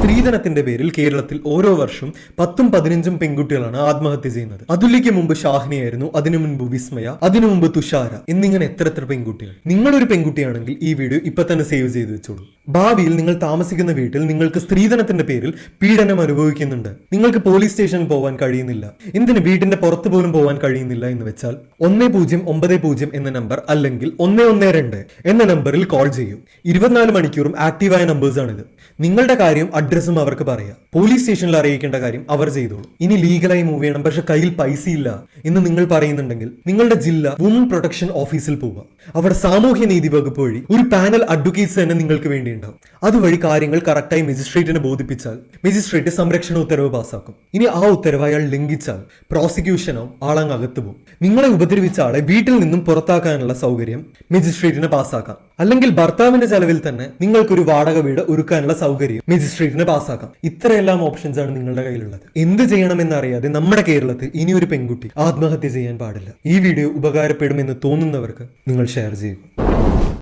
സ്ത്രീധനത്തിന്റെ പേരിൽ കേരളത്തിൽ ഓരോ വർഷവും 10-15 പെൺകുട്ടികളാണ് ആത്മഹത്യ ചെയ്യുന്നത്. അതുല്യയ്ക്ക് മുമ്പ് ഷാഹിനിയായിരുന്നു, അതിനു മുൻപ് വിസ്മയ, അതിനു മുമ്പ് തുഷാര എന്നിങ്ങനെ എത്ര പെൺകുട്ടികൾ. നിങ്ങളൊരു പെൺകുട്ടിയാണെങ്കിൽ ഈ വീഡിയോ ഇപ്പൊ തന്നെ സേവ് ചെയ്ത് വെച്ചോളൂ. ഭാവിയിൽ നിങ്ങൾ താമസിക്കുന്ന വീട്ടിൽ നിങ്ങൾക്ക് സ്ത്രീധനത്തിന്റെ പേരിൽ പീഡനം അനുഭവിക്കുന്നുണ്ട്. നിങ്ങൾക്ക് പോലീസ് സ്റ്റേഷനിൽ പോകാൻ കഴിയുന്നില്ല, എന്തിന് വീടിന്റെ പുറത്തു പോലും പോകാൻ കഴിയുന്നില്ല എന്ന് വെച്ചാൽ 1090 എന്ന നമ്പർ അല്ലെങ്കിൽ 112 എന്ന നമ്പറിൽ കോൾ ചെയ്യൂ. 24 മണിക്കൂറും ആക്റ്റീവായ നമ്പേഴ്സ് ആണിത്. നിങ്ങളുടെ കാര്യം അഡ്രസ്സും അവർക്ക് പറയാം. പോലീസ് സ്റ്റേഷനിൽ അറിയിക്കേണ്ട കാര്യം അവർ ചെയ്തോളൂ. ഇനി ലീഗലായി മൂവ് ചെയ്യണം, പക്ഷെ കയ്യിൽ പൈസ ഇല്ല എന്ന് നിങ്ങൾ പറയുന്നുണ്ടെങ്കിൽ നിങ്ങളുടെ ജില്ല വുമൺ പ്രൊട്ടക്ഷൻ ഓഫീസിൽ പോവുക. അവിടെ സാമൂഹ്യ നീതി വകുപ്പ് വഴി ഒരു പാനൽ അഡ്വക്കേറ്റ്സ് തന്നെ നിങ്ങൾക്ക് വേണ്ടി ഉണ്ടാവും. അതുവഴി കാര്യങ്ങൾ കറക്റ്റായി മജിസ്ട്രേറ്റിനെ ബോധിപ്പിച്ചാൽ മജിസ്ട്രേറ്റ് സംരക്ഷണ ഉത്തരവ് പാസ്സാക്കും. ഇനി ആ ഉത്തരവ് അയാൾ ലംഘിച്ചാൽ പ്രോസിക്യൂഷനോ ആളങ്ങകത്ത് പോകും. നിങ്ങളെ ഉപദ്രവിച്ച ആളെ വീട്ടിൽ നിന്നും പുറത്താക്കാനുള്ള സൗകര്യം മജിസ്ട്രേറ്റിന് പാസ്സാക്കാം. അല്ലെങ്കിൽ ഭർത്താവിന്റെ ചെലവിൽ തന്നെ നിങ്ങൾക്കൊരു വാടക വീട് ഒരുക്കാനുള്ള സൗകര്യം മജിസ്ട്രേറ്റിന് പാസ്സാക്കാം. ഇത്രയെല്ലാം ഓപ്ഷൻസ് ആണ് നിങ്ങളുടെ കയ്യിലുള്ളത്. എന്ത് ചെയ്യണമെന്നറിയാതെ നമ്മുടെ കേരളത്തിൽ ഇനി ഒരു പെൺകുട്ടി ആത്മഹത്യ ചെയ്യാൻ പാടില്ല. ഈ വീഡിയോ ഉപകാരപ്പെടുമെന്ന് തോന്നുന്നവർക്ക് നിങ്ങൾ ഷെയർ ചെയ്യുക.